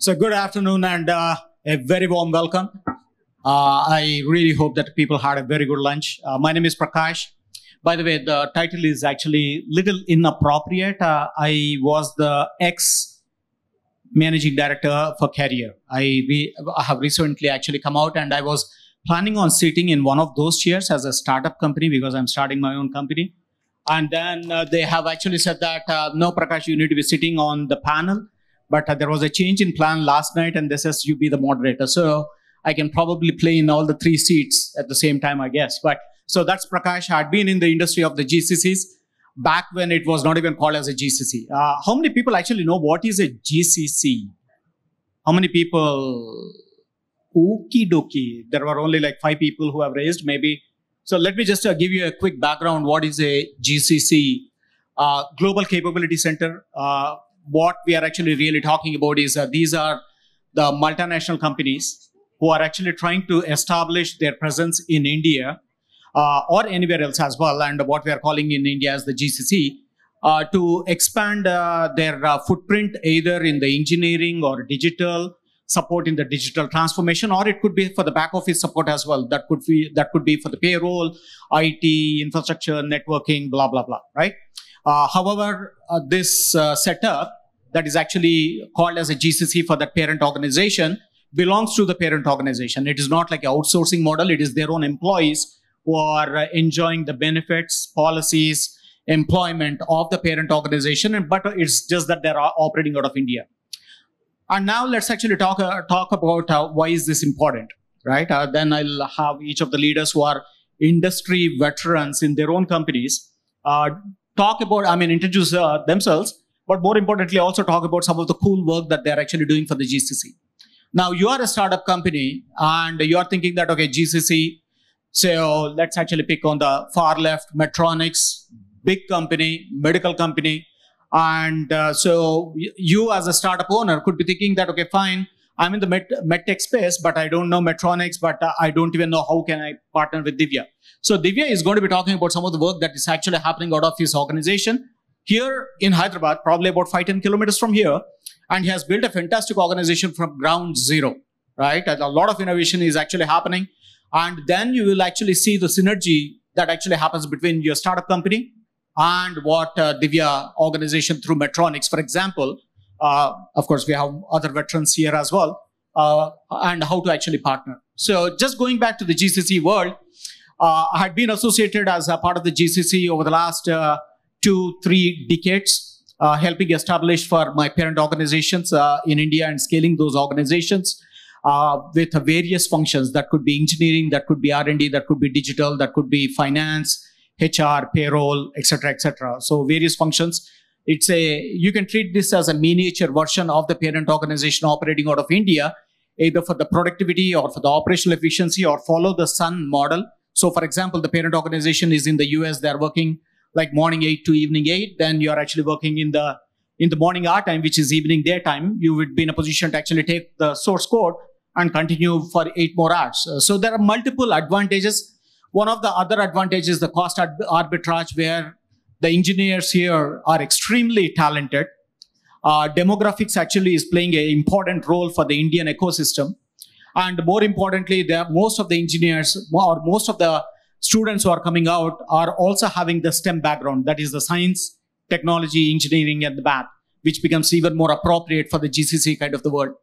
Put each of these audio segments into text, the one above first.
So good afternoon and a very warm welcome. I really hope that people had a very good lunch. My name is Prakash. By the way, the title is actually little inappropriate. I was the ex-managing director for Career. I have recently actually come out and I was planning on sitting in one of those chairs as a startup company because I'm starting my own company. And then they have actually said that, no, Prakash, you need to be sitting on the panel. But there was a change in plan last night and they says you be the moderator. So I can probably play in all the three seats at the same time, I guess. But so that's Prakash. I'd been in the industry of the GCCs back when it was not even called as a GCC. How many people actually know what is a GCC? How many people? Okie dokie. There were only like 5 people who have raised maybe. So let me just give you a quick background. What is a GCC? Global Capability Center. What we are actually really talking about is these are the multinational companies who are actually trying to establish their presence in India or anywhere else as well, and what we are calling in India as the GCC, to expand their footprint either in the engineering or digital support in the digital transformation, or it could be for the back office support as well. That could be for the payroll, IT, infrastructure, networking, blah, blah, blah, right? However, this setup that is actually called as a GCC for that parent organization belongs to the parent organization. It is not like an outsourcing model. It is their own employees who are enjoying the benefits, policies, employment of the parent organization. But it's just that they're operating out of India. And now let's actually talk about why is this important, right? Then I'll have each of the leaders who are industry veterans in their own companies introduce themselves, but more importantly, also talk about some of the cool work that they're actually doing for the GCC. Now, you are a startup company and you are thinking that, okay, GCC, so let's actually pick on the far left, Medtronics, big company, medical company. And so you as a startup owner could be thinking that, okay, fine, I'm in the medtech space, but I don't know Medtronics, but I don't even know how can I partner with Divya. So Divya is going to be talking about some of the work that is actually happening out of his organization here in Hyderabad, probably about 5-10 kilometers from here. And he has built a fantastic organization from ground zero, right? And a lot of innovation is actually happening. And then you will actually see the synergy that actually happens between your startup company and what Divya organization through Medtronics, for example. Of course, we have other veterans here as well, and how to actually partner. So just going back to the GCC world, I had been associated as a part of the GCC over the last 2-3 decades, helping establish for my parent organizations in India and scaling those organizations with various functions. That could be engineering, that could be R&D, that could be digital, that could be finance, HR, payroll, etc., etc. So various functions. You can treat this as a miniature version of the parent organization operating out of India, either for the productivity or for the operational efficiency or follow the sun model. So for example, the parent organization is in the US, they're working like morning 8 to evening 8, then you're actually working in the morning hour time, which is evening daytime. You would be in a position to actually take the source code and continue for 8 more hours. So there are multiple advantages. One of the other advantages is the cost arbitrage, where the engineers here are extremely talented. Demographics actually is playing an important role for the Indian ecosystem. And more importantly, most of the engineers or most of the students who are coming out are also having the STEM background. That is the science, technology, engineering, and the math, which becomes even more appropriate for the GCC kind of the world.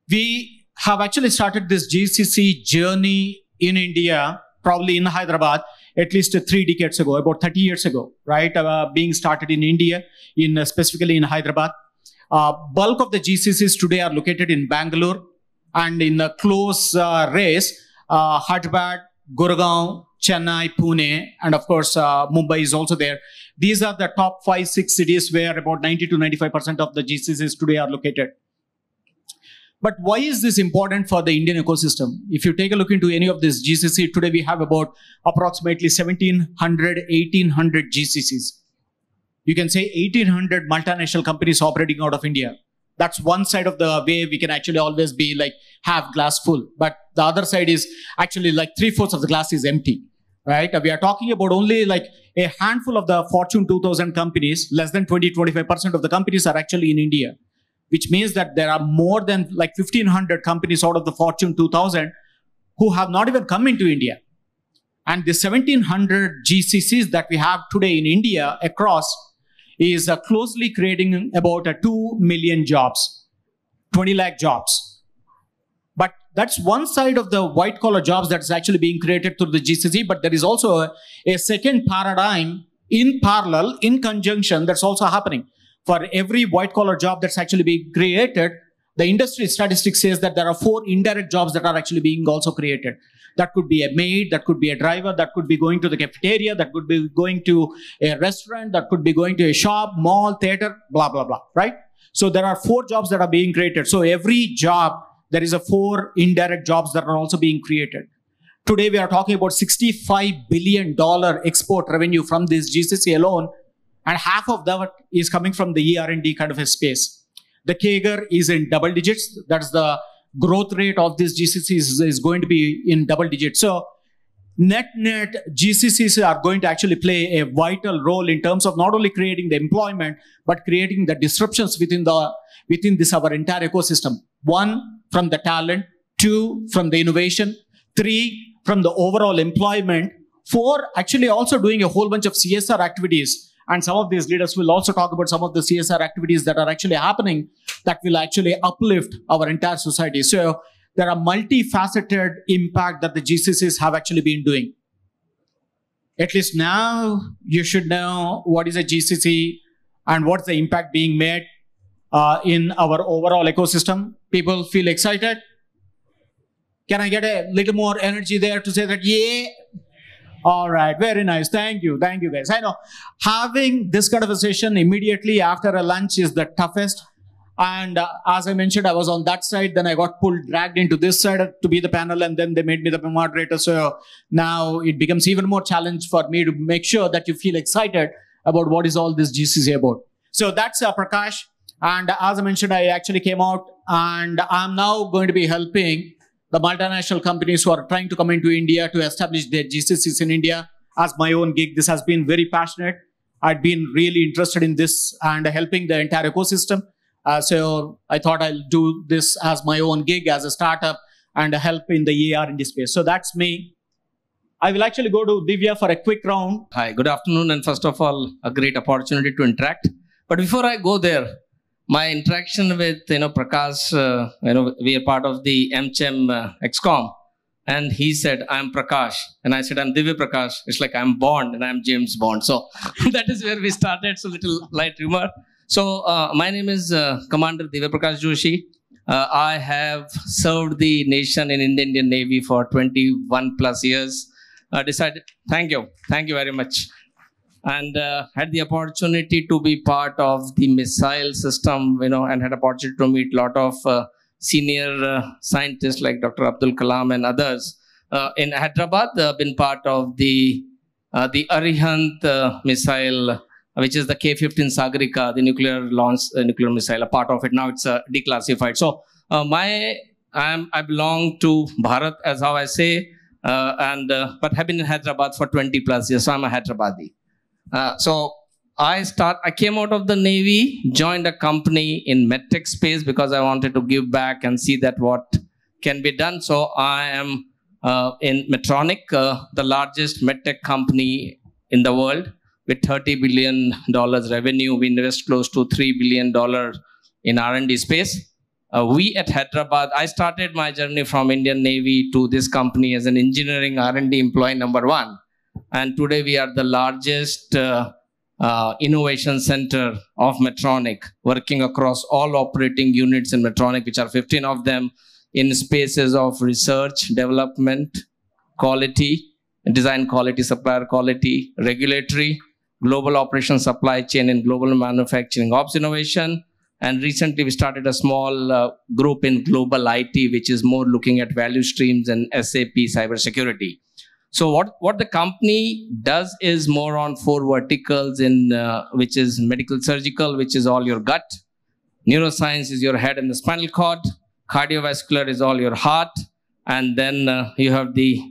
We have actually started this GCC journey in India, probably in Hyderabad, at least 3 decades ago, about 30 years ago, right? Being started in India, specifically in Hyderabad. Bulk of the GCCs today are located in Bangalore, and in a close race, Hyderabad, Gurgaon, Chennai, Pune, and of course, Mumbai is also there. These are the top 5-6 cities where about 90 to 95% of the GCCs today are located. But why is this important for the Indian ecosystem? If you take a look into any of this GCC, today we have about approximately 1,700, 1,800 GCCs. You can say 1,800 multinational companies operating out of India. That's one side of the way we can actually always be like half glass full. But the other side is actually like 3/4 of the glass is empty, right? We are talking about only like a handful of the Fortune 2000 companies, less than 20-25% of the companies are actually in India. which means that there are more than like 1,500 companies out of the Fortune 2000 who have not even come into India. And the 1,700 GCCs that we have today in India across is closely creating about 2 million jobs, 20 lakh jobs. But that's one side of the white collar jobs that's actually being created through the GCC. But there is also a second paradigm in parallel, in conjunction, that's also happening. For every white collar job that's actually being created, the industry statistics says that there are 4 indirect jobs that are actually being also created. That could be a maid, that could be a driver, that could be going to the cafeteria, that could be going to a restaurant, that could be going to a shop, mall, theater, blah, blah, blah, right? So there are 4 jobs that are being created. So every job, there is a 4 indirect jobs that are also being created. Today, we are talking about $65 billion export revenue from this GCC alone, and half of that is coming from the ER&D kind of a space. The CAGR is in double digits. That's the growth rate of this GCCs is going to be in double digits. So net GCCs are going to actually play a vital role in terms of not only creating the employment, but creating the disruptions within this our entire ecosystem. 1, from the talent. 2, from the innovation. 3, from the overall employment. 4, actually also doing a whole bunch of CSR activities. And some of these leaders will also talk about some of the CSR activities that are actually happening that will actually uplift our entire society. So there are multifaceted impact that the GCCs have actually been doing. At least now you should know what is a GCC and what's the impact being made in our overall ecosystem. People feel excited. Can I get a little more energy there to say that, yeah? All right, very nice. Thank you guys. I know having this kind of a session immediately after a lunch is the toughest. And as I mentioned, I was on that side, then I got dragged into this side to be the panel, and then they made me the moderator. So now it becomes even more challenge for me to make sure that you feel excited about what is all this GCC about. So that's Prakash. And as I mentioned, I actually came out and I'm now going to be helping the multinational companies who are trying to come into India to establish their GCCs in India as my own gig. This has been very passionate. I've been really interested in this and helping the entire ecosystem. So I thought I'll do this as my own gig, as a startup, and help in the ER&D space. So that's me. I will actually go to Divya for a quick round. Hi, good afternoon. And first of all, a great opportunity to interact. But before I go there, my interaction with, Prakash, we are part of the MChem XCOM. And he said, I'm Prakash. And I said, I'm Divya Prakash. It's like I'm Bond and I'm James Bond. So that is where we started. So little light humor. So my name is Commander Divya Prakash Joshi. I have served the nation in Indian Navy for 21 plus years. Thank you very much. And had the opportunity to be part of the missile system, and had opportunity to meet a lot of senior scientists like Dr. Abdul Kalam and others. In Hyderabad, been part of the Arihant missile, which is the K-15 Sagarika, the nuclear missile. A part of it now, it's declassified. So I belong to Bharat, as how I say, but have been in Hyderabad for 20 plus years. So I'm a Hyderabadi. So I came out of the Navy, joined a company in medtech space because I wanted to give back and see that what can be done. So I am in Medtronic, the largest medtech company in the world with $30 billion revenue. We invest close to $3 billion in R&D space. We at Hyderabad, I started my journey from Indian Navy to this company as an engineering R&D employee #1. And today we are the largest innovation center of Medtronic, working across all operating units in Medtronic, which are 15 of them, in spaces of research, development, quality, design quality, supplier quality, regulatory, global operations, supply chain, and global manufacturing ops innovation. And recently we started a small group in global IT, which is more looking at value streams and SAP cybersecurity. So what the company does is more on 4 verticals, which is medical surgical, which is all your gut. Neuroscience is your head and the spinal cord. Cardiovascular is all your heart. And then you have the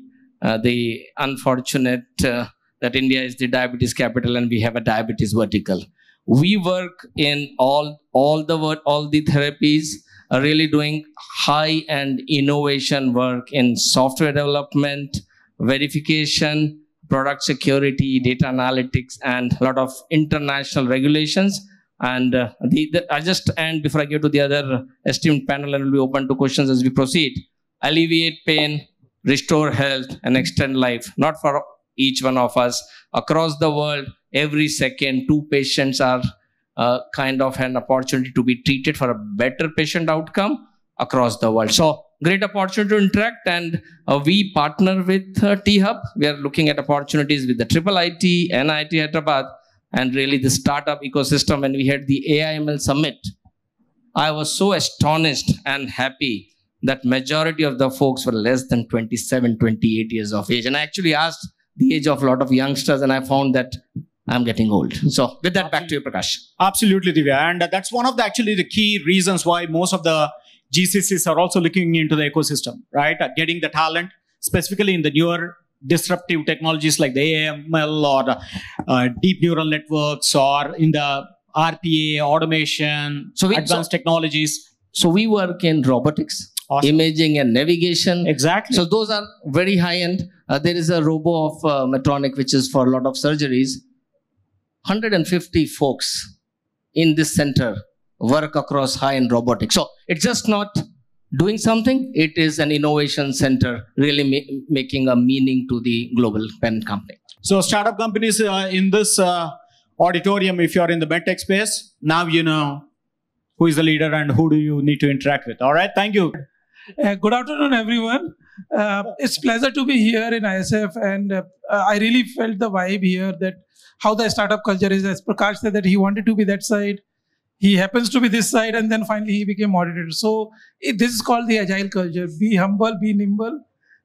unfortunate that India is the diabetes capital and we have a diabetes vertical. We work in all the therapies, really doing high-end innovation work in software development, verification, product security, data analytics, and a lot of international regulations. And I'll just end before I get to the other esteemed panel, and will be open to questions as we proceed. Alleviate pain, restore health, and extend life, not for each one of us. Across the world, every second, 2 patients are kind of an opportunity to be treated for a better patient outcome across the world. So great opportunity to interact, and we partner with T-Hub. We are looking at opportunities with the IIIT, NIT Hyderabad, and really the startup ecosystem. When we had the AIML Summit, I was so astonished and happy that majority of the folks were less than 27, 28 years of age. And I actually asked the age of a lot of youngsters, and I found that I'm getting old. So with that, back to you, Prakash. Absolutely, Divya. And that's one of the key reasons why most of the GCCs are also looking into the ecosystem, right? Getting the talent, specifically in the newer disruptive technologies like the AML or deep neural networks, or in the RPA, automation, advanced technologies. So we work in robotics, imaging and navigation. Exactly. So those are very high end. There is a robo of Medtronic, which is for a lot of surgeries. 150 folks in this center work across high-end robotics. So it's just not doing something. It is an innovation center, really making a meaning to the global pen company. So startup companies in this auditorium, if you're in the medtech space, now you know who is the leader and who do you need to interact with. All right, thank you. Good afternoon, everyone. It's a pleasure to be here in ISF, and I really felt the vibe here, that how the startup culture is. As Prakash said, that he wanted to be that side. He happens to be this side, and then finally he became auditor. So this is called the agile culture. Be humble, be nimble,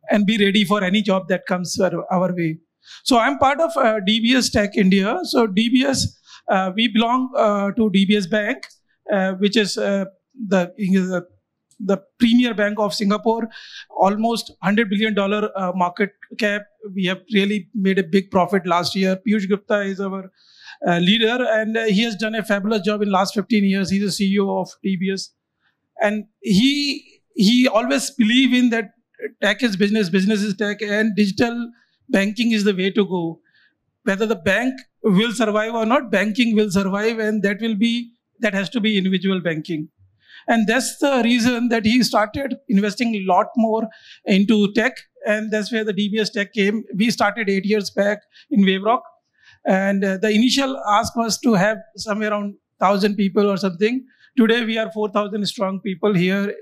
and be ready for any job that comes our way. So I'm part of DBS Tech India. So DBS, we belong to DBS Bank, which is the premier bank of Singapore, almost $100 billion market cap. We have really made a big profit last year. Piyush Gupta is our leader, and he has done a fabulous job in last 15 years. He's the CEO of DBS. And he always believe in that tech is business, business is tech, and digital banking is the way to go. Whether the bank will survive or not, banking will survive, and that has to be individual banking. And that's the reason that he started investing a lot more into tech. And that's where the DBS Tech came. We started 8 years back in Waverock. And the initial ask was to have somewhere around 1,000 people or something. Today, we are 4,000 strong people here.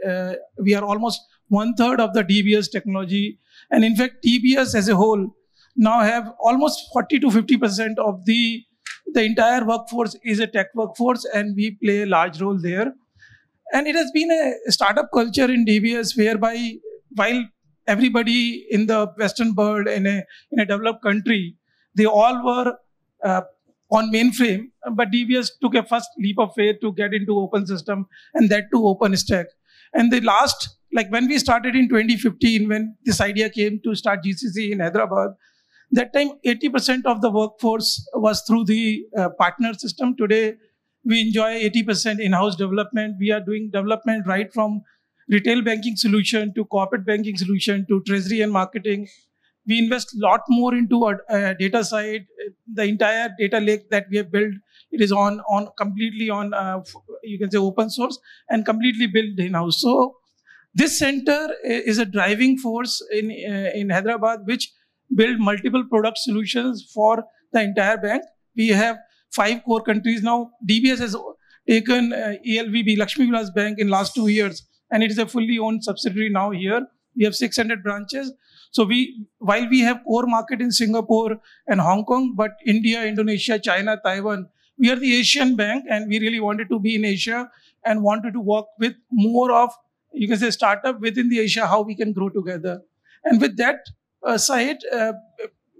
We are almost 1/3 of the DBS technology. And in fact, DBS as a whole now have almost 40 to 50% of the entire workforce is a tech workforce, and we play a large role there. And it has been a startup culture in DBS whereby, while everybody in the Western world, in a developed country, they all were on mainframe, but DBS took a first leap of faith to get into open system, and that too OpenStack. And the last, like when we started in 2015, when this idea came to start GCC in Hyderabad, that time 80% of the workforce was through the partner system. Today, we enjoy 80% in-house development. We are doing development right from retail banking solution to corporate banking solution to treasury and marketing. We invest a lot more into our data side. The entire data lake that we have built, it is completely on you can say open source and completely built in-house. So this center is a driving force in Hyderabad, which build multiple product solutions for the entire bank. We have 5 core countries now. DBS has taken ELVB, Lakshmi Vilas Bank, in last 2 years, and it is a fully owned subsidiary now here. We have 600 branches. So while we have core market in Singapore and Hong Kong, but India, Indonesia, China, Taiwan, we are the Asian bank, and we really wanted to be in Asia and wanted to work with more of, you can say, startup within the Asia, how we can grow together. And with that side,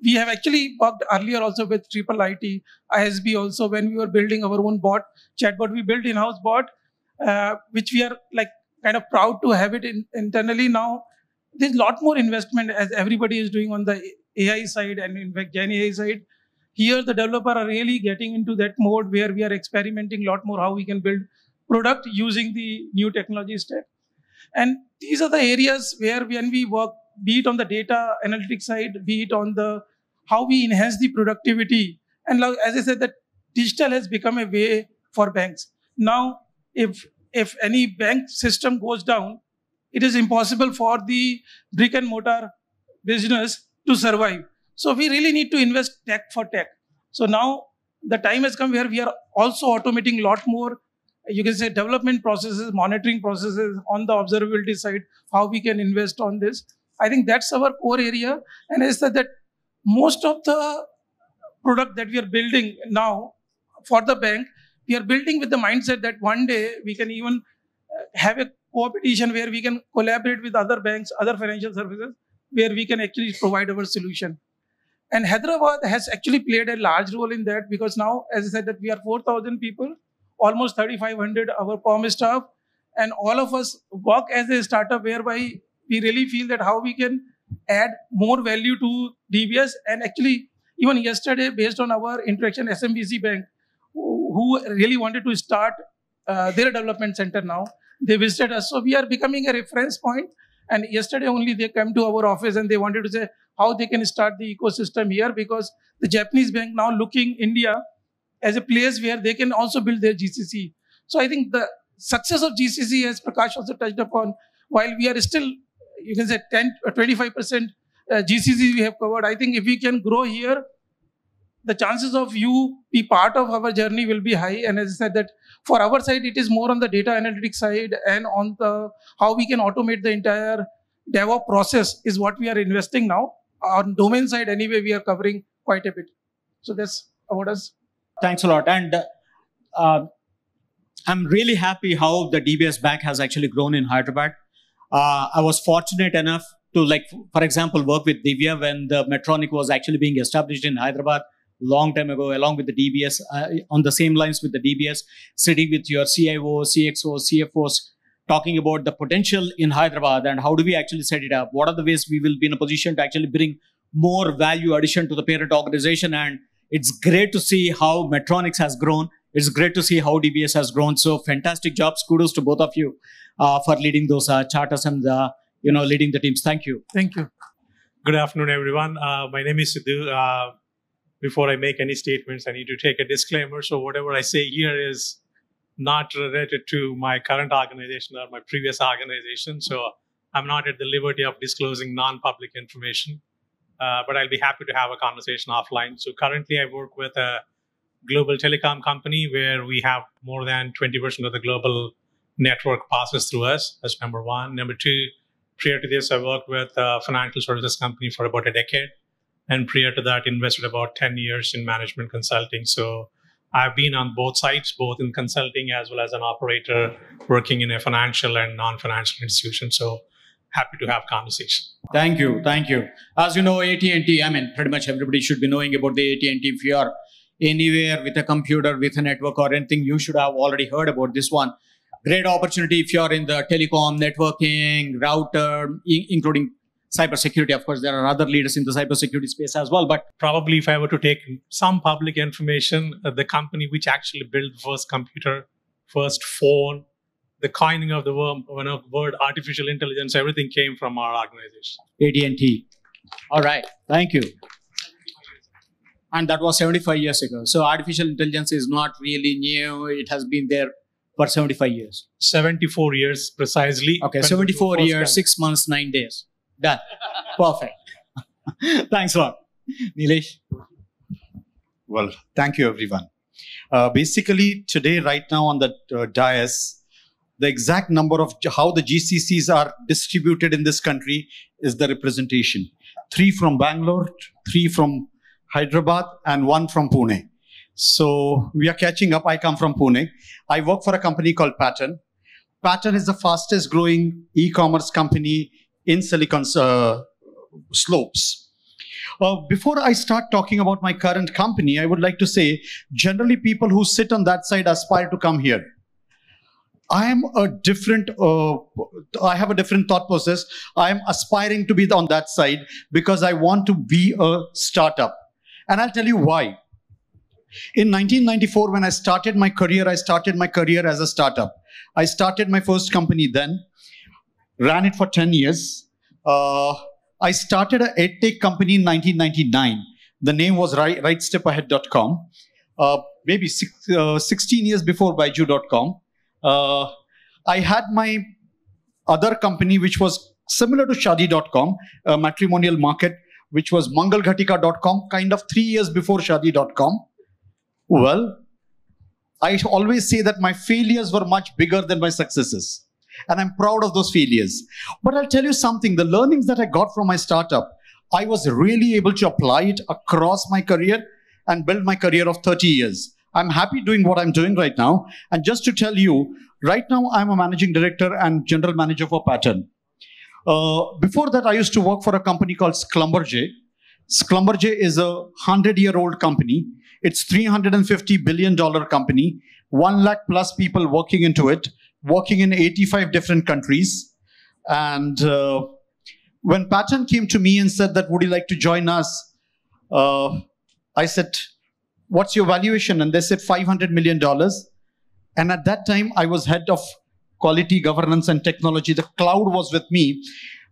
we have actually worked earlier also with IIIT, ISB also, when we were building our own chatbot. We built in-house bot, which we are like kind of proud to have it internally now. There's a lot more investment as everybody is doing on the AI side, and in fact, Gen AI side. here the developer are really getting into that mode where we are experimenting a lot more how we can build product using the new technology stack. And these are the areas where when we work, be it on the data analytics side, be it on the how we enhance the productivity. And as I said, that digital has become a way for banks. Now, if any bank system goes down, it is impossible for the brick and mortar business to survive. So we really need to invest tech for tech. So now the time has come where we are also automating a lot more, you can say, development processes, monitoring processes on the observability side, how we can invest on this. I think that's our core area. And as I said that most of the product that we are building now for the bank, we are building with the mindset that one day we can even have a competition where we can collaborate with other banks, other financial services, where we can actually provide our solution. And Hyderabad has actually played a large role in that, because now, as I said, that we are 4,000 people, almost 3,500 our POM staff, and all of us work as a startup whereby we really feel that how we can add more value to DBS. And actually, even yesterday, based on our interaction, SMBC Bank, who really wanted to start their development center now, they visited us. So we are becoming a reference point. And yesterday only they came to our office and they wanted to say how they can start the ecosystem here, because the Japanese bank now looking India as a place where they can also build their GCC. So I think the success of GCC, as Prakash also touched upon, while we are still, you can say 10 or 25% GCC we have covered, I think if we can grow here, the chances of you be part of our journey will be high. And as I said, that for our side, it is more on the data analytics side and on the how we can automate the entire DevOps process is what we are investing now. On domain side, anyway, we are covering quite a bit. So that's about us. Thanks a lot. And I'm really happy how the DBS Bank has actually grown in Hyderabad. I was fortunate enough to, like, for example, work with Divya when the Medtronic was actually being established in Hyderabad long time ago, along with the DBS, on the same lines with the DBS, sitting with your CIO, CXO, CFOs, talking about the potential in Hyderabad and how do we actually set it up? What are the ways we will be in a position to actually bring more value addition to the parent organization? And it's great to see how Medtronics has grown. It's great to see how DBS has grown. So fantastic jobs. Kudos to both of you for leading those charters and leading the teams. Thank you. Thank you. Good afternoon, everyone. My name is Sidhu. Before I make any statements, I need to take a disclaimer. So whatever I say here is not related to my current organization or my previous organization. So I'm not at the liberty of disclosing non-public information, but I'll be happy to have a conversation offline. So currently I work with a global telecom company where we have more than 20% of the global network passes through us. That's number one. Number two, prior to this, I worked with a financial services company for about a decade. And prior to that, invested about 10 years in management consulting. So I've been on both sides, both in consulting as well as an operator working in a financial and non-financial institution. So happy to have conversation. Thank you. Thank you. As you know, AT&T, I mean, pretty much everybody should be knowing about the AT&T. If you are anywhere with a computer, with a network or anything, you should have already heard about this one. Great opportunity if you're in the telecom, networking, router, including cybersecurity. Of course, there are other leaders in the cybersecurity space as well. But probably if I were to take some public information, the company which actually built the first computer, first phone, the coining of the word artificial intelligence, everything came from our organization. AT&T. All right. Thank you. And that was 75 years ago. So artificial intelligence is not really new. It has been there for 75 years. 74 years precisely. Okay, 74 years, 6 months, 9 days. Done. Perfect. Thanks a lot. Nilesh? Well, thank you, everyone. Basically, today, right now on the dais, the exact number of how the GCCs are distributed in this country is the representation. 3 from Bangalore, 3 from Hyderabad, and 1 from Pune. So we are catching up. I come from Pune. I work for a company called Pattern. Pattern is the fastest growing e-commerce company in Silicon Slopes. Before I start talking about my current company, I would like to say, generally people who sit on that side aspire to come here. I have a different thought process. I am aspiring to be on that side because I want to be a startup. And I'll tell you why. In 1994, when I started my career as a startup. I started my first company then, ran it for 10 years. I started an edtech company in 1999. The name was rightstepahead.com. Maybe 16 years before Baiju.com. I had my other company, which was similar to Shadi.com, a matrimonial market, which was mangalghatika.com, kind of 3 years before Shadi.com. Well, I always say that my failures were much bigger than my successes. And I'm proud of those failures. But I'll tell you something, the learnings that I got from my startup, I was really able to apply it across my career and build my career of 30 years. I'm happy doing what I'm doing right now. And just to tell you, right now I'm a managing director and general manager for Pattern. Before that, I used to work for a company called Schlumberger. Schlumberger is a 100-year-old company. It's $350 billion company, 1 lakh plus people working into it, working in 85 different countries. And when Pattern came to me and said that, would you like to join us? I said, what's your valuation? And they said $500 million. And at that time, I was head of quality, governance, and technology. The cloud was with me.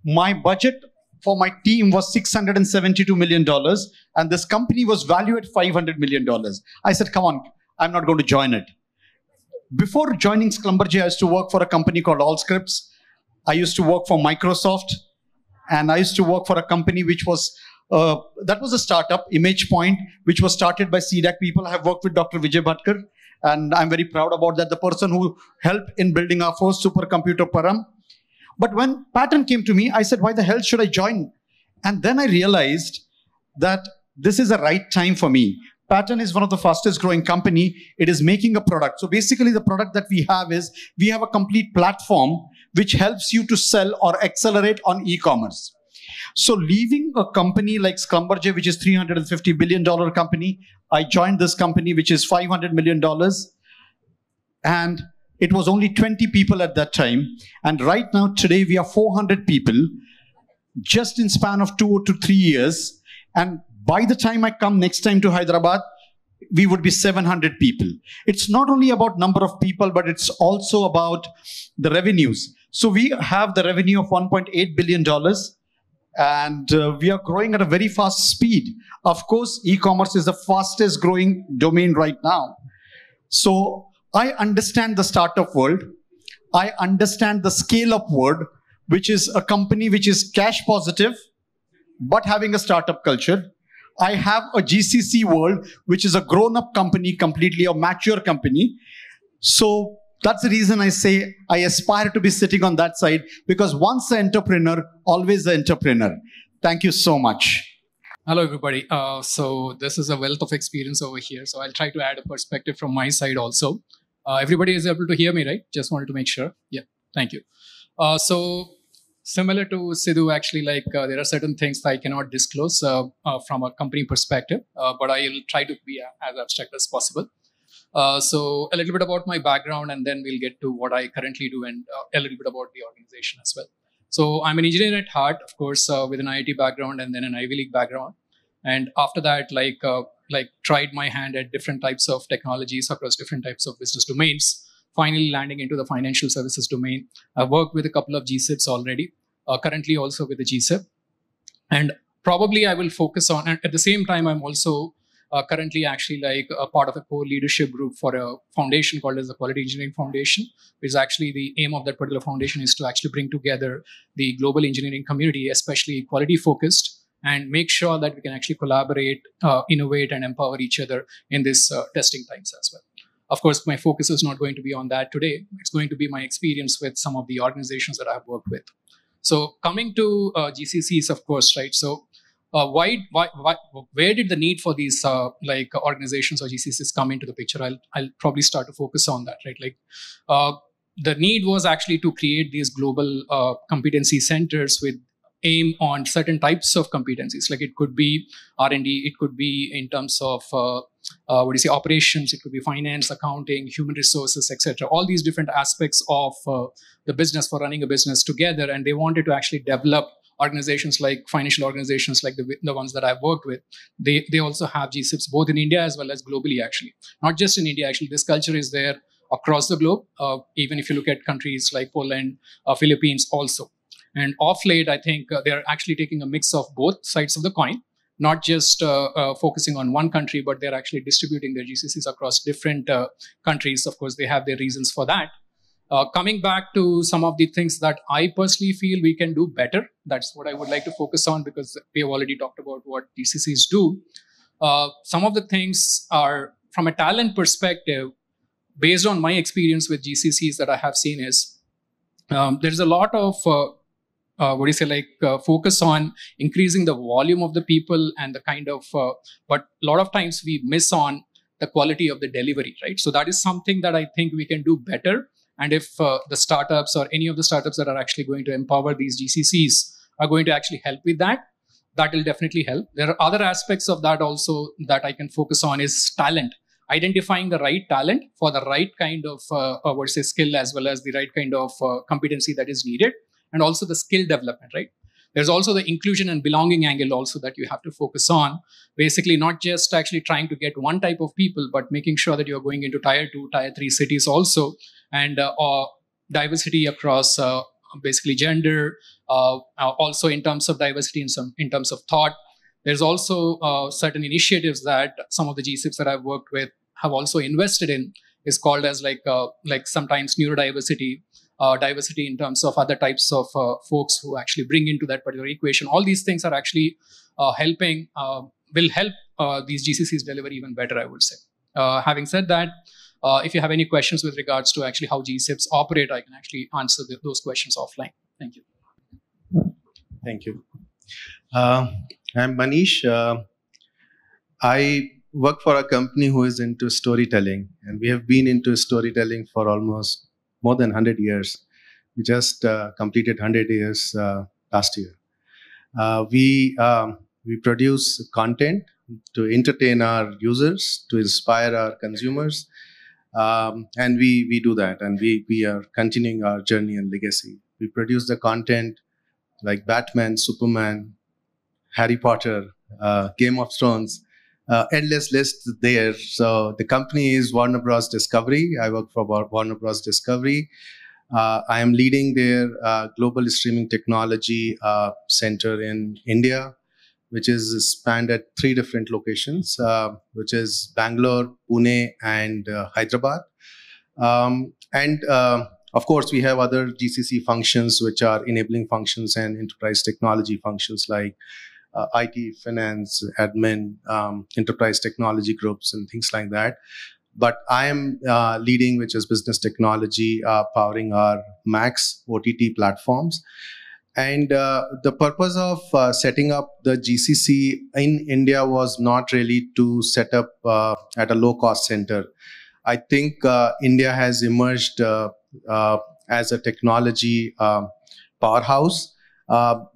My budget for my team was $672 million. And this company was valued at $500 million. I said, come on, I'm not going to join it. Before joining Schlumberger, I used to work for a company called Allscripts. I used to work for Microsoft. And I used to work for a company which was, that was a startup, Image Point, which was started by CDAC people. I have worked with Dr. Vijay Bhatkar. And I'm very proud about that, the person who helped in building our first supercomputer, Param. But when Pattern came to me, I said, why the hell should I join? And then I realized that this is the right time for me. Pattern is one of the fastest growing company. It is making a product. So basically the product that we have is, we have a complete platform which helps you to sell or accelerate on e-commerce. So leaving a company like Schlumberger, which is $350 billion company, I joined this company, which is $500 million. And it was only 20 people at that time. And right now, today, we are 400 people, just in span of 2 to 3 years. And by the time I come next time to Hyderabad, we would be 700 people. It's not only about number of people, but it's also about the revenues. So we have the revenue of $1.8 billion. And we are growing at a very fast speed. Of course, e-commerce is the fastest growing domain right now. So I understand the startup world. I understand the scale-up world, which is a company which is cash positive, but having a startup culture. I have a GCC world, which is a grown-up company, completely a mature company. So that's the reason I say I aspire to be sitting on that side, because once an entrepreneur, always an entrepreneur. Thank you so much. Hello, everybody. So this is a wealth of experience over here. So I'll try to add a perspective from my side also. Everybody is able to hear me, right? Just wanted to make sure. Yeah, thank you. So similar to Sidhu, actually, like there are certain things that I cannot disclose from a company perspective, but I'll try to be as abstract as possible. So a little bit about my background, and then we'll get to what I currently do, and a little bit about the organization as well. So I'm an engineer at heart, of course, with an IIT background and then an Ivy League background. And after that, like tried my hand at different types of technologies across different types of business domains, finally landing into the financial services domain. I've worked with a couple of GSIPs already, currently also with the GSIP. And probably I will focus on, and at the same time, I'm also currently actually like a part of a core leadership group for a foundation called as the Quality Engineering Foundation, which is actually the aim of that particular foundation is to actually bring together the global engineering community, especially quality focused, and make sure that we can actually collaborate, innovate, and empower each other in this testing times as well. Of course, my focus is not going to be on that today. It's going to be my experience with some of the organizations that I've worked with. So coming to GCCs, of course, right? So where did the need for these like organizations or GCCs come into the picture? I'll probably start to focus on that, right? Like the need was actually to create these global competency centers with aim on certain types of competencies. Like it could be R&D, it could be in terms of operations, it could be finance, accounting, human resources, etc. All these different aspects of the business for running a business together, and they wanted to actually develop organizations like financial organizations like the ones that I've worked with, they also have GCCs both in India as well as globally, actually. Not just in India, actually. This culture is there across the globe, even if you look at countries like Poland, Philippines also. And off late, I think they're actually taking a mix of both sides of the coin, not just focusing on one country, but they're actually distributing their GCCs across different countries. Of course, they have their reasons for that. Coming back to some of the things that I personally feel we can do better, that's what I would like to focus on, because we have already talked about what GCCs do. Some of the things are, from a talent perspective, based on my experience with GCCs that I have seen, is there's a lot of focus on increasing the volume of the people and the kind of, but a lot of times we miss on the quality of the delivery, right? So that is something that I think we can do better. And if the startups or any of the startups that are actually going to empower these GCCs are going to actually help with that, that will definitely help. There are other aspects of that also that I can focus on, is talent. Identifying the right talent for the right kind of skill, as well as the right kind of competency that is needed. And also the skill development, right? There's also the inclusion and belonging angle also that you have to focus on. Basically, not just actually trying to get one type of people, but making sure that you're going into tier 2, tier 3 cities also. And diversity across basically gender, also in terms of diversity in terms of thought. There's also certain initiatives that some of the GCCs that I've worked with have also invested in, is called as like sometimes neurodiversity, diversity in terms of other types of folks who actually bring into that particular equation. All these things are actually will help these GCCs deliver even better, I would say. Having said that, if you have any questions with regards to actually how GCCs operate, I can actually answer those questions offline. Thank you. Thank you. I'm Manish. I work for a company who is into storytelling, and we have been into storytelling for almost more than 100 years. We just completed 100 years last year. We produce content to entertain our users, to inspire our consumers, and we do that, and we are continuing our journey and legacy. We produce the content like Batman, Superman, Harry Potter, Game of Thrones, endless list there. So the company is Warner Bros. Discovery. I work for Warner Bros. Discovery. I am leading their global streaming technology center in India, which is spanned at 3 different locations, which is Bangalore, Pune, and Hyderabad. Of course, we have other GCC functions, which are enabling functions and enterprise technology functions like IT, finance, admin, enterprise technology groups, and things like that. But I am leading, which is business technology, powering our Max OTT platforms. And the purpose of setting up the GCC in India was not really to set up at a low-cost center. I think India has emerged as a technology powerhouse.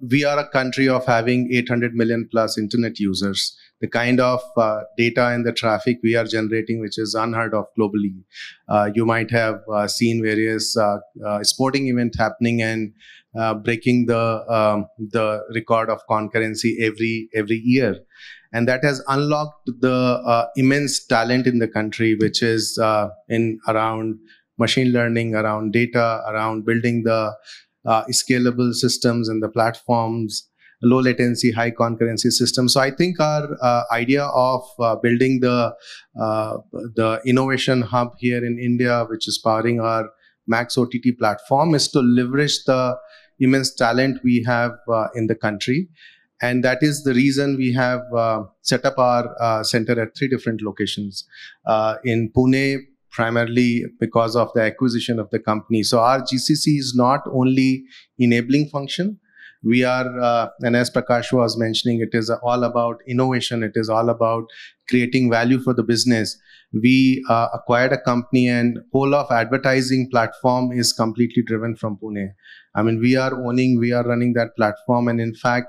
We are a country of having 800 million plus internet users. The kind of data and the traffic we are generating, which is unheard of globally. You might have seen various sporting events happening and breaking the record of concurrency every year. And that has unlocked the immense talent in the country, which is in around machine learning, around data, around building the scalable systems and the platforms, low latency, high concurrency systems. So I think our idea of building the innovation hub here in India, which is powering our Max OTT platform, is to leverage the immense talent we have in the country. And that is the reason we have set up our center at 3 different locations. In Pune, primarily because of the acquisition of the company. So our GCC is not only enabling function. We are, and as Prakash was mentioning, it is all about innovation. It is all about creating value for the business. We acquired a company, and whole of advertising platform is completely driven from Pune. I mean, we are running that platform. And in fact,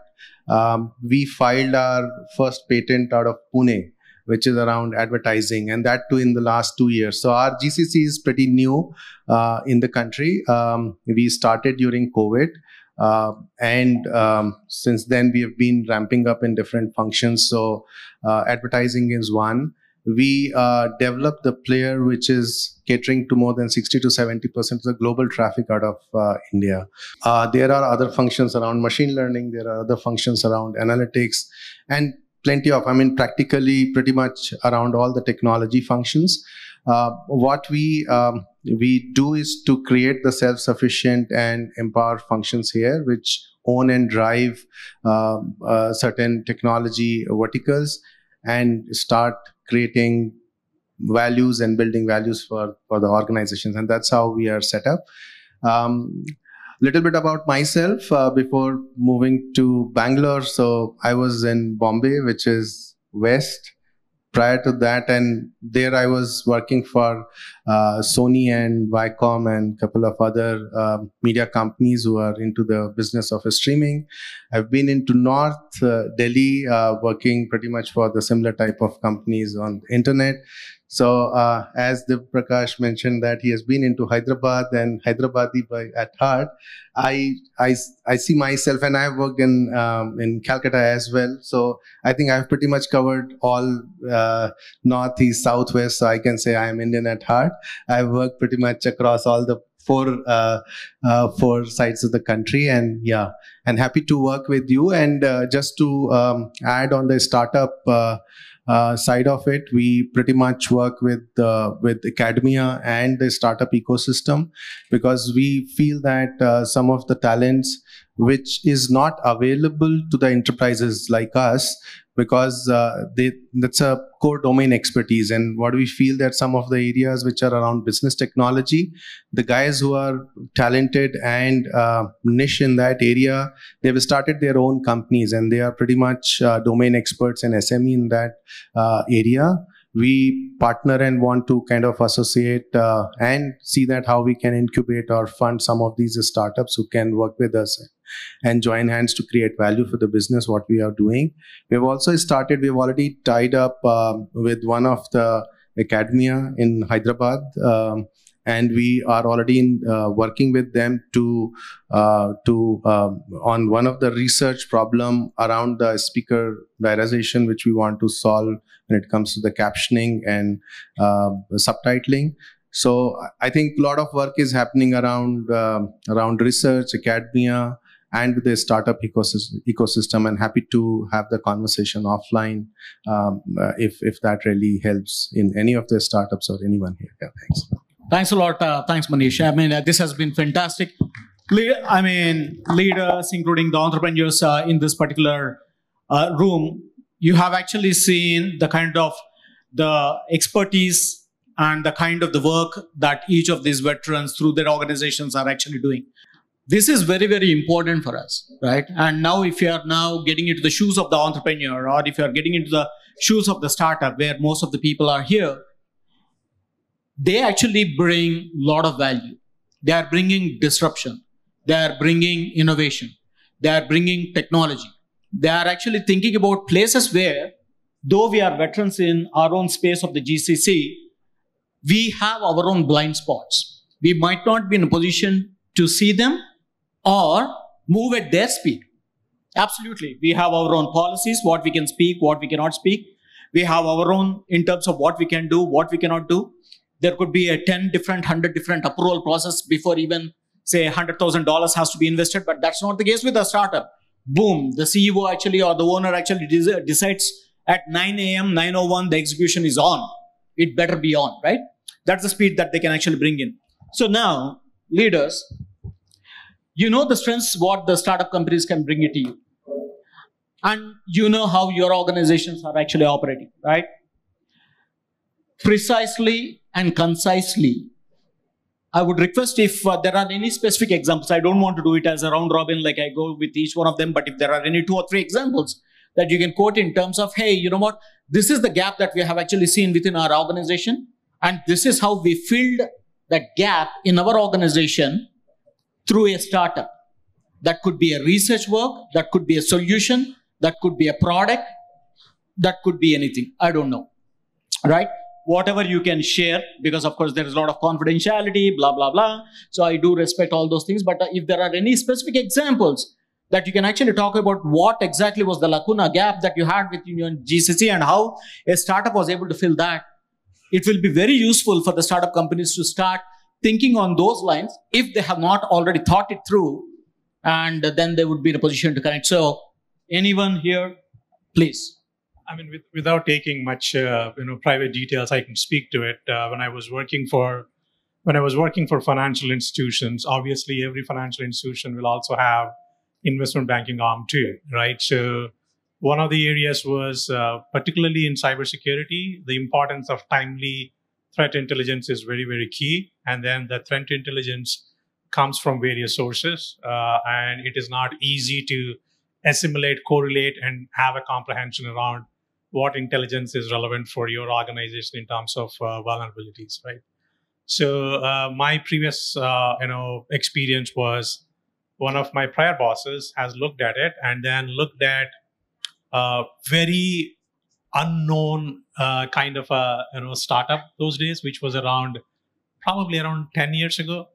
we filed our first patent out of Pune, which is around advertising, and that too in the last 2 years. So our GCC is pretty new in the country. We started during COVID. Since then, we have been ramping up in different functions. So advertising is one. We developed the player which is catering to more than 60 to 70% of the global traffic out of India. There are other functions around machine learning. There are other functions around analytics, and plenty of, practically pretty much around all the technology functions. What we do is to create the self-sufficient and empowered functions here, which own and drive certain technology verticals and start creating values and building values for the organizations. And that's how we are set up. Little bit about myself before moving to Bangalore. So I was in Bombay, which is West. Prior to that, and there I was working for Sony and Viacom and a couple of other media companies who are into the business of streaming. I've been into North Delhi, working pretty much for the similar type of companies on the internet. So as Div Prakash mentioned that he has been into Hyderabad and Hyderabadi at heart, I see myself, and I've worked in Calcutta as well. So I think I've pretty much covered all North, East, South, West. So I can say I am Indian at heart. I've worked pretty much across all the four sides of the country, and yeah, and happy to work with you. And just to add on the startup side of it, we pretty much work with academia and the startup ecosystem, because we feel that some of the talents which is not available to the enterprises like us, because that's a core domain expertise. And what we feel that some of the areas which are around business technology, the guys who are talented and niche in that area, they've started their own companies and they are pretty much domain experts and SME in that area. We partner and want to kind of associate and see that how we can incubate or fund some of these startups who can work with us and join hands to create value for the business, what we are doing. We've already tied up with one of the academia in Hyderabad, and we are already working with them to on one of the research problem around the speaker diarization, which we want to solve when it comes to the captioning and subtitling. So I think a lot of work is happening around research, academia, and with the startup ecosystem, and happy to have the conversation offline if that really helps in any of the startups or anyone here. Yeah, thanks. Thanks a lot. Thanks, Manish. This has been fantastic. Leaders, including the entrepreneurs in this particular room, you have actually seen the kind of the expertise and the kind of the work that each of these veterans through their organizations are actually doing. This is very, very important for us, right? And now if you are now getting into the shoes of the entrepreneur, or if you are getting into the shoes of the startup where most of the people are here, they actually bring a lot of value. They are bringing disruption. They are bringing innovation. They are bringing technology. They are actually thinking about places where, though we are veterans in our own space of the GCC, we have our own blind spots. We might not be in a position to see them or move at their speed. Absolutely. We have our own policies, what we can speak, what we cannot speak. We have our own in terms of what we can do, what we cannot do. There could be a 10 different, 100 different approval process before even, say, $100,000 has to be invested. But that's not the case with a startup. Boom, the CEO actually or the owner actually decides at 9 a.m., 9:01, the execution is on. It better be on, right? That's the speed that they can actually bring in. So now, leaders, you know the strengths what the startup companies can bring it to you. And you know how your organizations are actually operating, right? Precisely and concisely, I would request if there are any specific examples, I don't want to do it as a round robin like I go with each one of them, but if there are any 2 or 3 examples that you can quote in terms of, hey, you know what, this is the gap that we have actually seen within our organization, and this is how we filled that gap in our organization through a startup. That could be a research work, that could be a solution, that could be a product, that could be anything. I don't know, right? whatever you can share, because of course there is a lot of confidentiality, blah, blah, blah. So I do respect all those things. But if there are any specific examples that you can actually talk about what exactly was the lacuna gap that you had within your GCC and how a startup was able to fill that, it will be very useful for the startup companies to start thinking on those lines if they have not already thought it through, and then they would be in a position to connect. So anyone here, please. I mean, without taking much, private details, I can speak to it. When I was working for financial institutions, obviously every financial institution will also have investment banking arm too, right? So one of the areas was particularly in cybersecurity, the importance of timely threat intelligence is very, very key. And then the threat intelligence comes from various sources, and it is not easy to assimilate, correlate, and have a comprehension around what intelligence is relevant for your organization in terms of vulnerabilities, right? So my previous, experience was one of my prior bosses has looked at it and then looked at very unknown kind of a startup those days, which was probably around 10 years ago,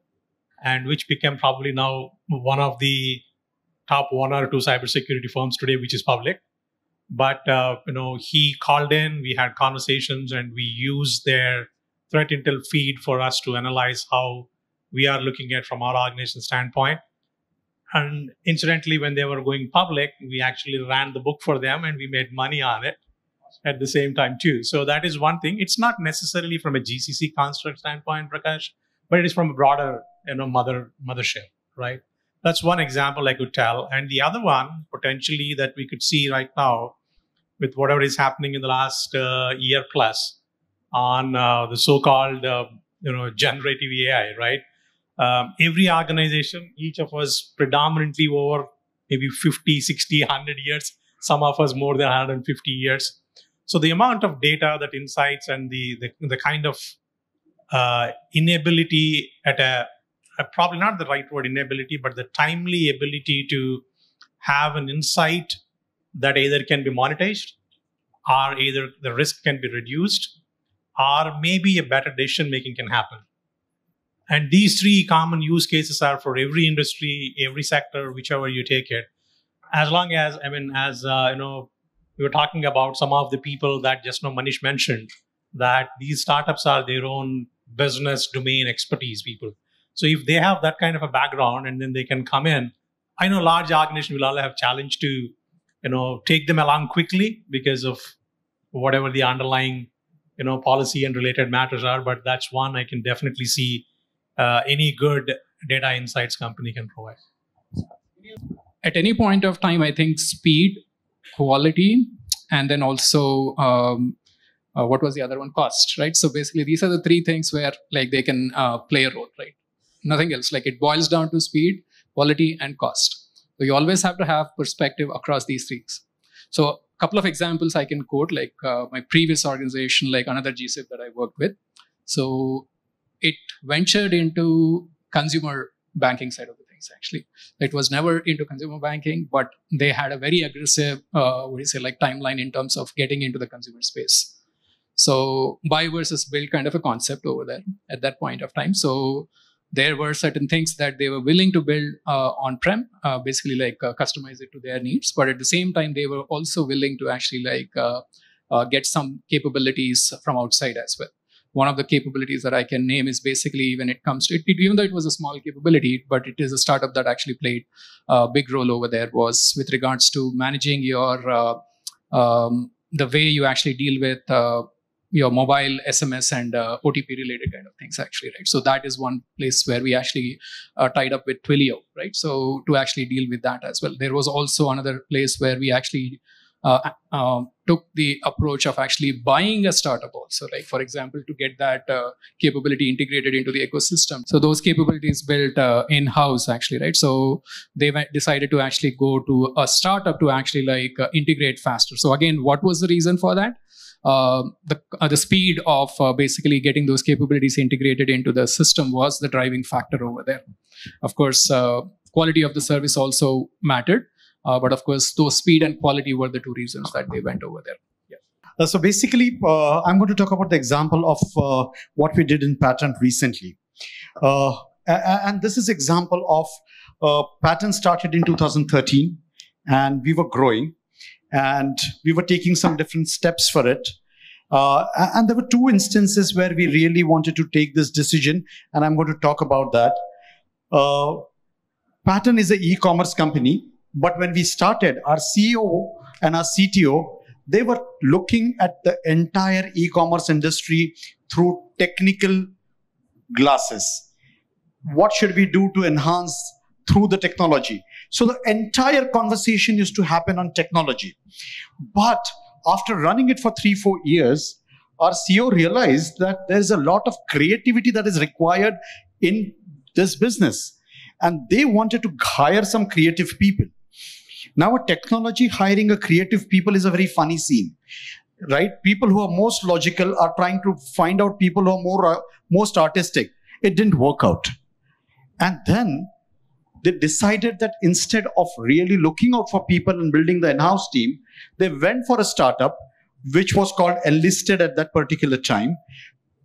and which became probably now one of the top 1 or 2 cybersecurity firms today, which is public. But he called in, we had conversations, and we used their threat intel feed for us to analyze how we are looking at from our organization standpoint. And incidentally, when they were going public, we actually ran the book for them and we made money on it at the same time too. So that is one thing. It's not necessarily from a GCC construct standpoint, Prakash, but it is from a broader, mothership, right? That's one example I could tell. And the other one, potentially, that we could see right now with whatever is happening in the last year plus on the so-called, generative AI, right? Every organization, each of us predominantly over maybe 50, 60, 100 years, some of us more than 150 years. So the amount of data, that insights, and the kind of inability probably not the right word, inability, but the timely ability to have an insight that either can be monetized, or either the risk can be reduced, or maybe a better decision making can happen. And these 3 common use cases are for every industry, every sector, whichever you take it. As long as, we were talking about some of the people that just now Manish mentioned, that these startups are their own business domain expertise people. So if they have that kind of a background and then they can come in, I know large organizations will all have challenge to, take them along quickly because of whatever the underlying, policy and related matters are. But that's one I can definitely see any good data insights company can provide. At any point of time, I think speed, quality, and then also what was the other one? Cost, right? So basically, these are the 3 things where they can play a role, right? Nothing else. It boils down to speed, quality, and cost. So you always have to have perspective across these 3 things. So a couple of examples I can quote, my previous organization, another GCP that I worked with. So it ventured into consumer banking side of the things, actually. It was never into consumer banking, but they had a very aggressive, timeline in terms of getting into the consumer space. So buy versus build kind of a concept over there at that point of time. So there were certain things that they were willing to build on-prem, customize it to their needs. But at the same time, they were also willing to actually get some capabilities from outside as well. One of the capabilities that I can name is basically when it comes to it, even though it was a small capability, but it is a startup that actually played a big role over there, was with regards to managing your the way you actually deal with your mobile SMS and OTP related kind of things, actually, right? So that is one place where we actually tied up with Twilio, right? So to actually deal with that as well. There was also another place where we actually took the approach of actually buying a startup also, like for example, to get that capability integrated into the ecosystem. So those capabilities built in-house, actually, right? So they decided to actually go to a startup to actually integrate faster. So again, what was the reason for that? The speed of basically getting those capabilities integrated into the system was the driving factor over there. Of course, quality of the service also mattered. But of course, those speed and quality were the 2 reasons that they went over there. So basically, I'm going to talk about the example of what we did in Patent recently. And this is example of Patent started in 2013, and we were growing, and we were taking some different steps for it. And there were two instances where we really wanted to take this decision, and I'm going to talk about that. Patent is an e-commerce company, but when we started, our CEO and our CTO, they were looking at the entire e-commerce industry through technical glasses. What should we do to enhance through the technology? So the entire conversation used to happen on technology. But after running it for 3-4 years, our CEO realized that there's a lot of creativity that is required in this business. And they wanted to hire some creative people. Now, a technology hiring a creative people is a very funny scene, right? People who are most logical are trying to find out people who are most artistic. It didn't work out. And then they decided that instead of really looking out for people and building the in-house team, they went for a startup, which was called Enlisted at that particular time.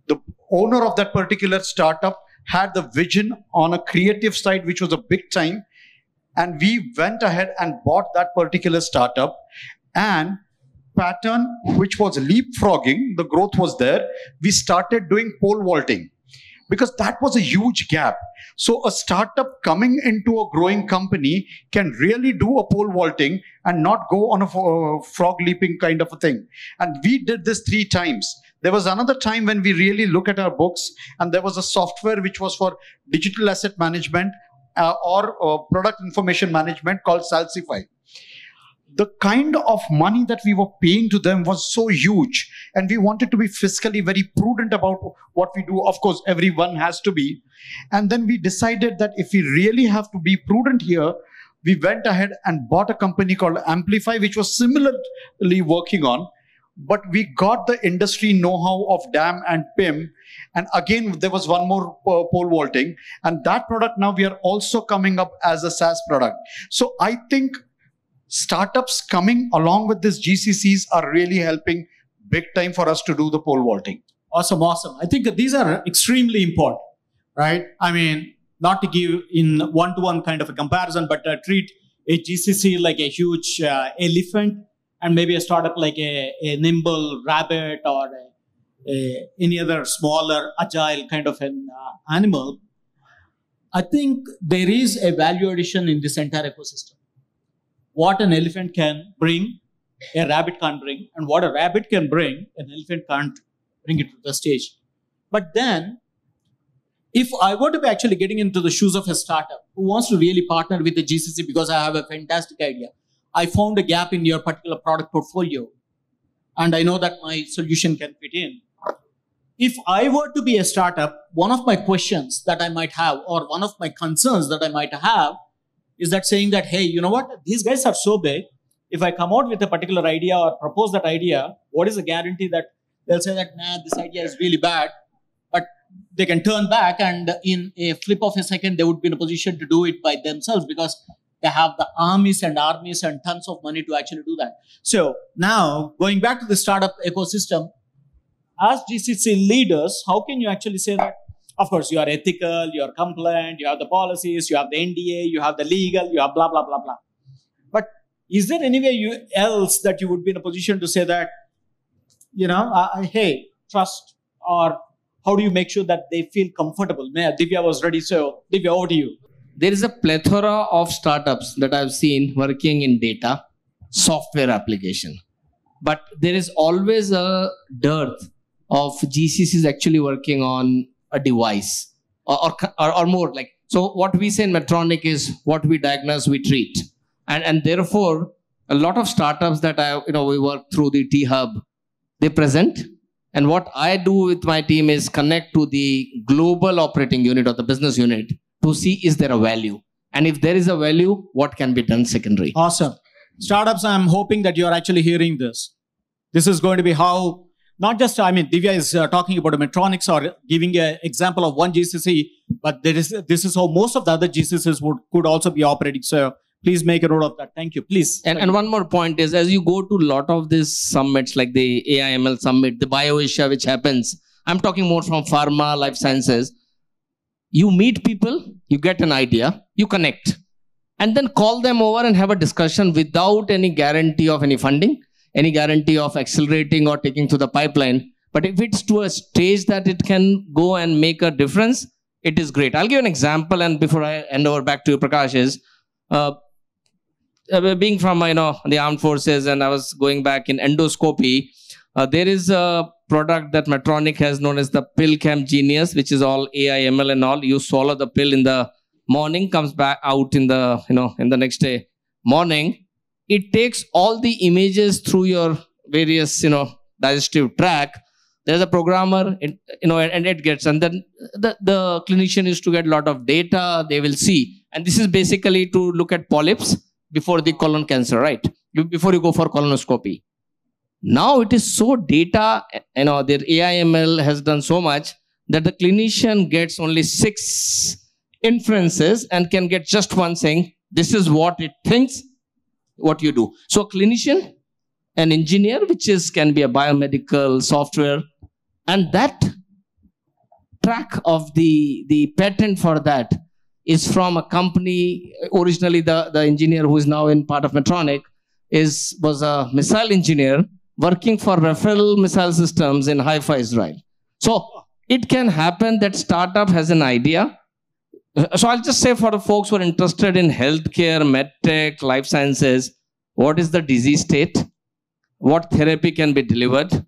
The owner of that particular startup had the vision on a creative side, which was a big time. And we went ahead and bought that particular startup. And Pattern, which was leapfrogging, the growth was there. We started doing pole vaulting because that was a huge gap. So a startup coming into a growing company can really do a pole vaulting and not go on a frog leaping kind of a thing. And we did this 3 times. There was another time when we really look at our books, and there was a software which was for digital asset management or product information management called Salsify. The kind of money that we were paying to them was so huge, and we wanted to be fiscally very prudent about what we do. Of course, everyone has to be. And then we decided that if we really have to be prudent here, we went ahead and bought a company called Amplify, which was similarly working on, but we got the industry know-how of DAM and PIM. And again, there was one more pole vaulting, and that product now we are also coming up as a SaaS product. So I think startups coming along with this GCCs are really helping big time for us to do the pole vaulting. Awesome, awesome. I think these are extremely important, right? I mean, not to give in one-to-one kind of a comparison, but treat a GCC like a huge elephant, and maybe a startup like a nimble rabbit or any other smaller, agile kind of an animal. I think there is a value addition in this entire ecosystem. What an elephant can bring, a rabbit can't bring, and what a rabbit can bring, an elephant can't bring it to the stage. But then, if I were to be actually getting into the shoes of a startup who wants to really partner with the GCC because I have a fantastic idea, I found a gap in your particular product portfolio, and I know that my solution can fit in. If I were to be a startup, one of my questions that I might have, or one of my concerns that I might have, is that saying that, hey, you know what? These guys are so big. If I come out with a particular idea or propose that idea, what is the guarantee that they'll say that, nah, this idea is really bad, but they can turn back and in a flip of a second, they would be in a position to do it by themselves because they have the armies and tons of money to actually do that. So now, going back to the startup ecosystem, as GCC leaders, how can you actually say that? Of course, you are ethical, you are compliant, you have the policies, you have the NDA, you have the legal, you have blah, blah, blah, blah. But is there anywhere else that you would be in a position to say that, you know, hey, trust, or how do you make sure that they feel comfortable? Divya was ready, so Divya, over to you. There is a plethora of startups that I've seen working in data, software application. But there is always a dearth of GCCs actually working on a device or more like. So what we say in Medtronic is what we diagnose, we treat. And therefore, a lot of startups that we work through the T-Hub, they present. And what I do with my team is connect to the global operating unit or the business unit to see is there a value. And if there is a value, what can be done secondary. Awesome. Startups, I'm hoping that you're actually hearing this. This is going to be how, not just, Divya is talking about a Medtronics or giving an example of one GCC, but this is how most of the other GCCs could also be operating. So Please make a note of that. Thank you. Please. And one more point is, as you go to a lot of these summits like the AIML summit, the BioAsia, which happens, I'm talking more from pharma, life sciences. You meet people, you get an idea, you connect, and then call them over and have a discussion without any guarantee of any funding, any guarantee of accelerating or taking to the pipeline. But if it's to a stage that it can go and make a difference, it is great. I'll give an example, and before I hand over back to you, Prakash, is being from the armed forces, and I was going back in endoscopy. There is a product that Medtronic has known as the Pill Cam Genius, which is all AI, ML, and all. You swallow the pill in the morning, comes back out in the in the next day morning. It takes all the images through your various digestive tract. There's a programmer, and it gets, and then the clinician is to get a lot of data. They will see, and this is basically to look at polyps before the colon cancer, right? Before you go for colonoscopy. Now it is so data, their AIML has done so much that the clinician gets only 6 inferences and can get just one saying, this is what it thinks, what you do. So a clinician, an engineer, which can be a biomedical software, and that track of the patent for that is from a company. Originally, the engineer who is now in part of Medtronic was a missile engineer working for Rafale missile systems in Haifa, Israel. So it can happen that startup has an idea. So I'll just say for the folks who are interested in healthcare, medtech, life sciences, what is the disease state? What therapy can be delivered?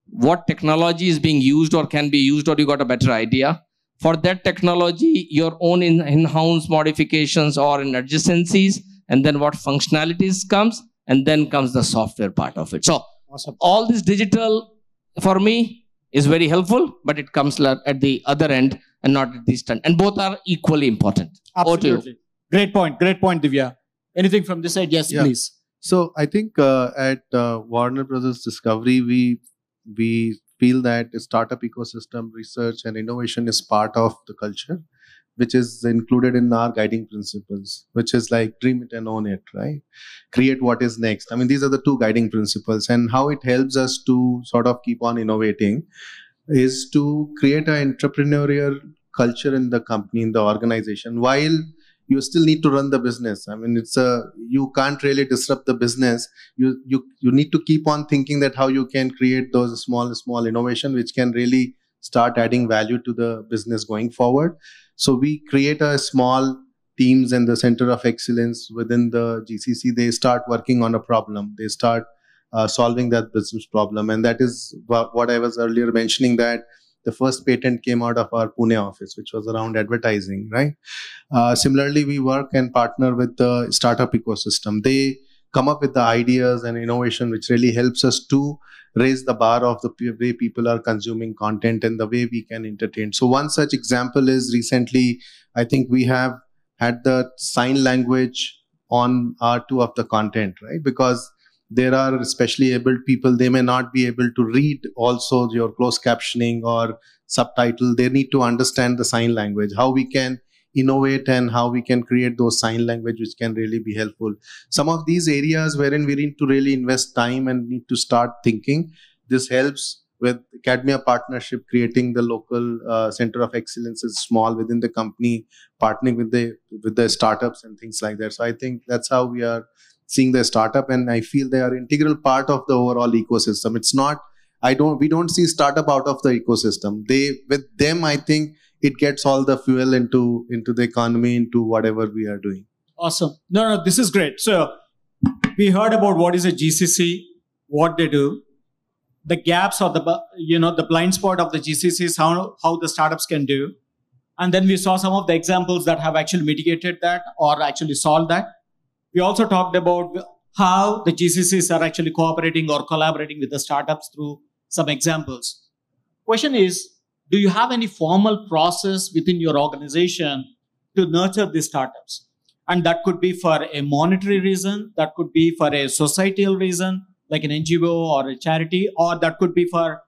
What technology is being used or can be used, or you got a better idea? For that technology, your own in-house modifications or in adjacencies, and then what functionalities comes, and then comes the software part of it. So awesome. All this digital, for me, is very helpful, but it comes at the other end and not at this end. And both are equally important. Absolutely. Great point, Divya. Anything from this side? Yes, please. So I think at Warner Brothers Discovery, we feel that the startup ecosystem, research and innovation is part of the culture, which is included in our guiding principles, which is like dream it and own it, right? Create what is next. I mean, these are the 2 guiding principles, and how it helps us to sort of keep on innovating is to create an entrepreneurial culture in the company, in the organization, while you still need to run the business. I mean, you can't really disrupt the business. You need to keep on thinking that how you can create those small innovation, which can really start adding value to the business going forward. So we create a small teams and the center of excellence within the GCC. They start working on a problem. They start solving that business problem. And that is what I was earlier mentioning, that the first patent came out of our Pune office, which was around advertising, right? Similarly, we work and partner with the startup ecosystem. They come up with the ideas and innovation, which really helps us to raise the bar of the way people are consuming content and the way we can entertain. So one such example is recently, I think we have had the sign language on R2 of the content, right? Because there are especially abled people, they may not be able to read also your closed captioning or subtitle. They need to understand the sign language, how we can innovate and how we can create those sign language which can really be helpful. Some of these areas wherein we need to really invest time and need to start thinking. This helps with academia partnership, creating the local center of excellence is small within the company, partnering with the startups and things like that. So I think that's how we are seeing the startup, and I feel they are integral part of the overall ecosystem. It's not, we don't see startup out of the ecosystem. With them, I think it gets all the fuel into the economy, into whatever we are doing. Awesome. No, this is great. So we heard about what is a GCC, what they do, the gaps or the blind spot of the GCCs, how the startups can do. And then we saw some of the examples that have actually mitigated that or actually solved that. We also talked about how the GCCs are actually cooperating or collaborating with the startups through some examples. Question is, do you have any formal process within your organization to nurture these startups? And that could be for a monetary reason, that could be for a societal reason, like an NGO or a charity, or that could be for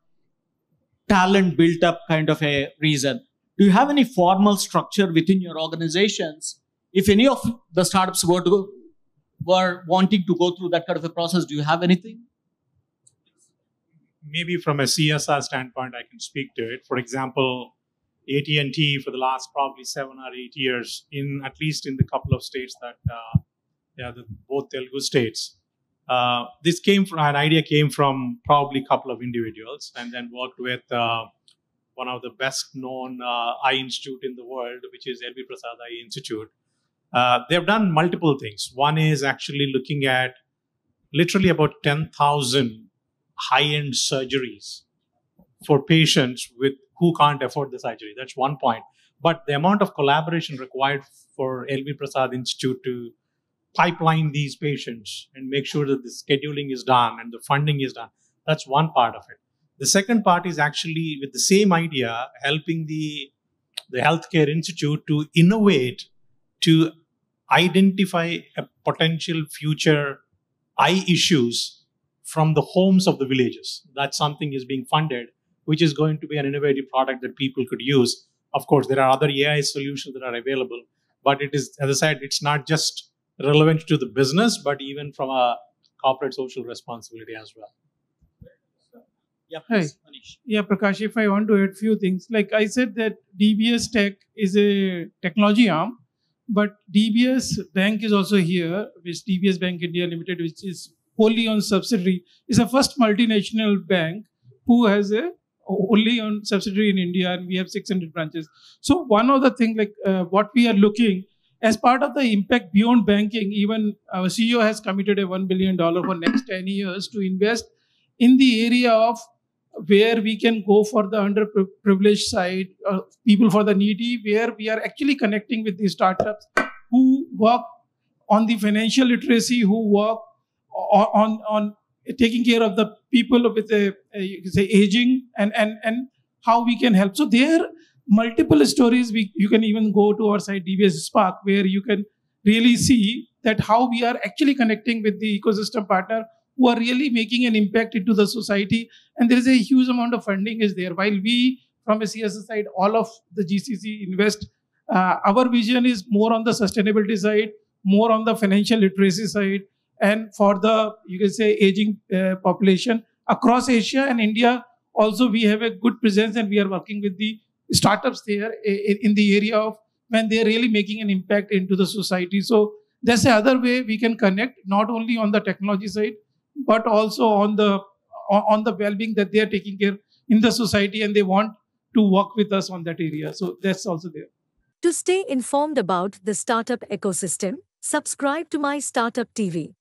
talent built up kind of a reason. Do you have any formal structure within your organizations? If any of the startups were to were wanting to go through that kind of a process? Do you have anything? Maybe from a CSR standpoint, I can speak to it. For example, AT&T for the last probably 7 or 8 years, at least in the couple of states that, both Telugu states, an idea came from probably a couple of individuals, and then worked with one of the best known eye institute in the world, which is LV Prasad Eye Institute. They've done multiple things. One is actually looking at literally about 10,000 high-end surgeries for patients who can't afford the surgery. That's one point. But the amount of collaboration required for LV Prasad Institute to pipeline these patients and make sure that the scheduling is done and the funding is done, that's one part of it. The second part is actually, with the same idea, helping the healthcare institute to innovate, to identify a potential future eye issues from the homes of the villages. That something is being funded, which is going to be an innovative product that people could use. Of course, there are other AI solutions that are available, but it is, as I said, it's not just relevant to the business, but even from a corporate social responsibility as well. Yeah, Hi. please, Manish. Yeah, Prakash, if I want to add few things, like I said that DBS Tech is a technology arm, but DBS Bank is also here, which DBS Bank India Limited, which is wholly owned subsidiary, is the first multinational bank who has a wholly owned subsidiary in India, and we have 600 branches. So one of the things, like what we are looking as part of the impact beyond banking, even our CEO has committed a $1 billion for next 10 years to invest in the area of where we can go for the underprivileged side, people for the needy, where we are actually connecting with these startups who work on the financial literacy, who work on taking care of the people with you can say aging, and how we can help. So there are multiple stories. You can even go to our site DBS Spark, where you can really see that how we are actually connecting with the ecosystem partner who are really making an impact into the society. And there is a huge amount of funding is there. While we, from a CSR side, all of the GCC invest, our vision is more on the sustainability side, more on the financial literacy side, and for the, you can say, aging population across Asia and India. Also, we have a good presence, and we are working with the startups there in the area of when they're really making an impact into the society. So that's the other way we can connect, not only on the technology side, but also on the well-being that they are taking care in the society, and they want to work with us on that area. So that's also there. To stay informed about the startup ecosystem, subscribe to My Startup TV.